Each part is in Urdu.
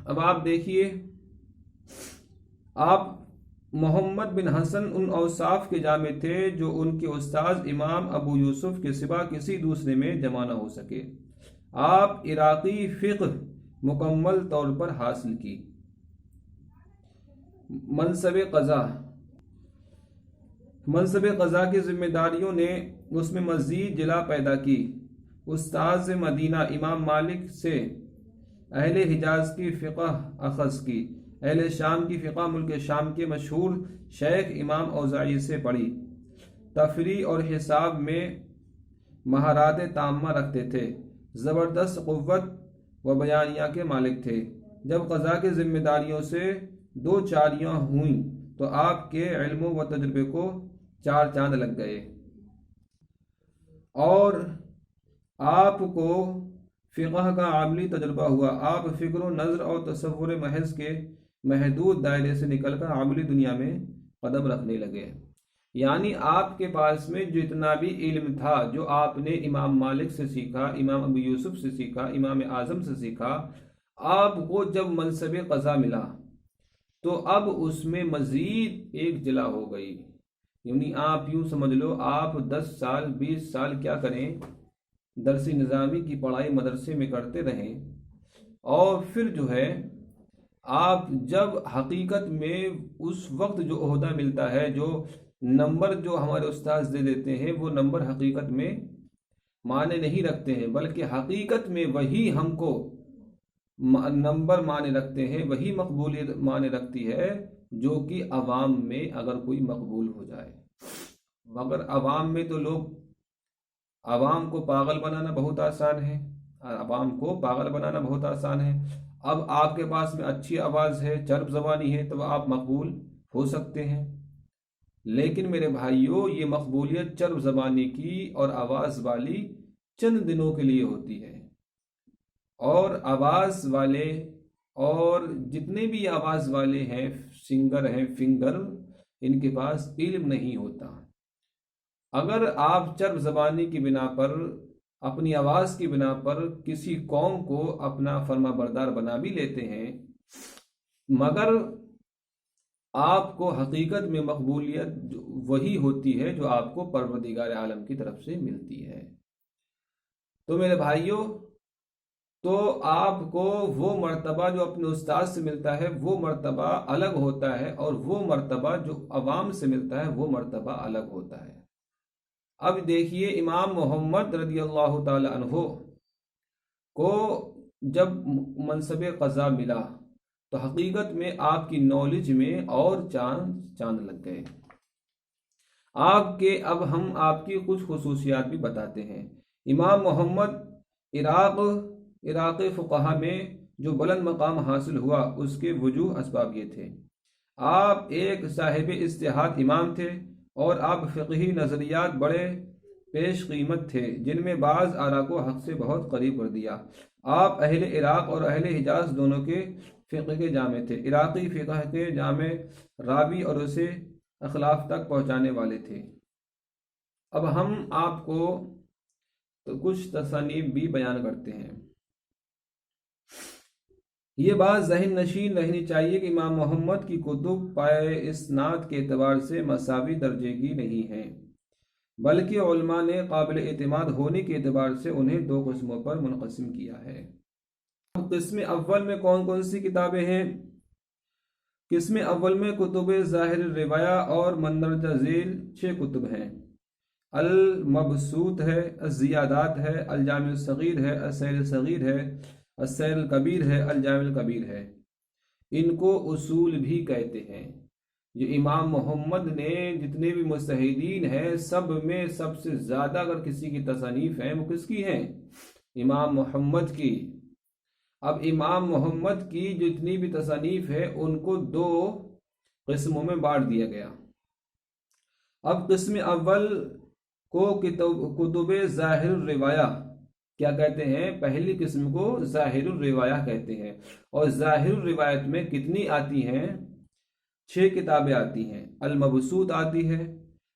اب آپ دیکھیے، آپ محمد بن حسن ان اوصاف کے جامع تھے جو ان کے استاذ امام ابو یوسف کے سوا کسی دوسرے میں جمع نہ ہو سکے۔ آپ عراقی فقہ مکمل طور پر حاصل کی۔ منصب قضا کی ذمہ داریوں نے اس میں مزید جلا پیدا کی۔ استاذ مدینہ امام مالک سے اہل حجاز کی فقہ اخذ کی، اہل شام کی فقہ ملک شام کے مشہور شیخ امام اوزاعی سے پڑھی۔ تفریح اور حساب میں مہارات تامہ رکھتے تھے، زبردست قوت و بیانیہ کے مالک تھے۔ جب قضا کی ذمہ داریوں سے دو چاریاں ہوئیں تو آپ کے علم و تجربے کو چار چاند لگ گئے، اور آپ کو فقہ کا عملی تجربہ ہوا۔ آپ فکر و نظر اور تصور محض کے محدود دائرے سے نکل کر عملی دنیا میں قدم رکھنے لگے۔ یعنی آپ کے پاس میں جتنا بھی علم تھا جو آپ نے امام مالک سے سیکھا، امام ابو یوسف سے سیکھا، امام اعظم سے سیکھا، آپ کو جب منصب قضا ملا تو اب اس میں مزید ایک جلا ہو گئی۔ یعنی آپ یوں سمجھ لو، آپ 10 سال 20 سال کیا کریں، درسی نظامی کی پڑھائی مدرسے میں کرتے رہیں، اور پھر جو ہے آپ جب حقیقت میں اس وقت جو عہدہ ملتا ہے، جو نمبر جو ہمارے استاذ دے دیتے ہیں، وہ نمبر حقیقت میں معنی نہیں رکھتے ہیں، بلکہ حقیقت میں وہی ہم کو نمبر معنی رکھتے ہیں، وہی مقبولیت معنی رکھتی ہے جو کہ عوام میں اگر کوئی مقبول ہو جائے۔ مگر عوام میں تو عوام کو پاگل بنانا بہت آسان ہے، عوام کو پاگل بنانا بہت آسان ہے۔ اب آپ کے پاس میں اچھی آواز ہے، چرب زبانی ہے، تو آپ مقبول ہو سکتے ہیں، لیکن میرے بھائیوں، یہ مقبولیت چرب زبانی کی اور آواز والی چند دنوں کے لیے ہوتی ہے، اور آواز والے اور جتنے بھی آواز والے ہیں، سنگر ہیں، فنگر، ان کے پاس علم نہیں ہوتا۔ اگر آپ چرب زبانی کی بنا پر، اپنی آواز کی بنا پر کسی قوم کو اپنا فرما بردار بنا بھی لیتے ہیں، مگر آپ کو حقیقت میں مقبولیت وہی ہوتی ہے جو آپ کو پروردگار عالم کی طرف سے ملتی ہے۔ تو میرے بھائیوں، تو آپ کو وہ مرتبہ جو اپنے استاد سے ملتا ہے وہ مرتبہ الگ ہوتا ہے، اور وہ مرتبہ جو عوام سے ملتا ہے وہ مرتبہ الگ ہوتا ہے۔ اب دیکھیے، امام محمد رضی اللہ تعالی عنہ کو جب منصب قضا ملا تو حقیقت میں آپ کی نالج میں اور چاند لگ گئے۔ اب ہم آپ کی کچھ خصوصیات بھی بتاتے ہیں۔ امام محمد عراق فقہا میں جو بلند مقام حاصل ہوا، اس کے وجوہ اسباب یہ تھے۔ آپ ایک صاحب اجتہاد امام تھے، اور آپ فقہی نظریات بڑے پیش قیمت تھے، جن میں بعض آراء کو حق سے بہت قریب کر دیا۔ آپ اہل عراق اور اہل حجاز دونوں کے فقہ کے جامع تھے، عراقی فقہ کے جامع راوی اور اسے اخلاف تک پہنچانے والے تھے۔ اب ہم آپ کو کچھ تصانیف بھی بیان کرتے ہیں۔ یہ بات ذہن نشین رہنی چاہیے کہ امام محمد کی کتب پائے اسناد کے اعتبار سے مساوی درجے کی نہیں ہیں، بلکہ علماء نے قابل اعتماد ہونے کے اعتبار سے انہیں دو قسموں پر منقسم کیا ہے۔ قسم اول میں کون کون سی کتابیں ہیں؟ قسم اول میں کتب ظاہر الروایہ اور مندرجہ ذیل 6 کتب ہیں۔ المبسوط ہے، الزیادات ہے، الجامع الصغیر ہے، السیر الصغیر ہے، السیر الکبیر ہے، الجامع الکبیر ہے۔ ان کو اصول بھی کہتے ہیں۔ جو امام محمد نے جتنے بھی مجتہدین ہیں، سب میں سب سے زیادہ اگر کسی کی تصانیف ہیں، وہ کس کی ہیں؟ امام محمد کی۔ اب امام محمد کی جتنی بھی تصانیف ہے، ان کو 2 قسموں میں بانٹ دیا گیا۔ اب قسم اول کو کتب ظاہر الروایہ کیا کہتے ہیں؟ پہلی قسم کو ظاہر الروایہ کہتے ہیں، اور ظاہر الروایت میں کتنی آتی ہیں؟ 6 کتابیں آتی ہیں۔ المبسوط آتی ہے،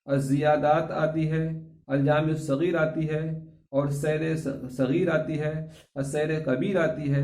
الزیادات آتی ہے، الجامع الصغیر آتی ہے، اور سیر صغیر آتی ہے، السیر کبیر آتی ہے،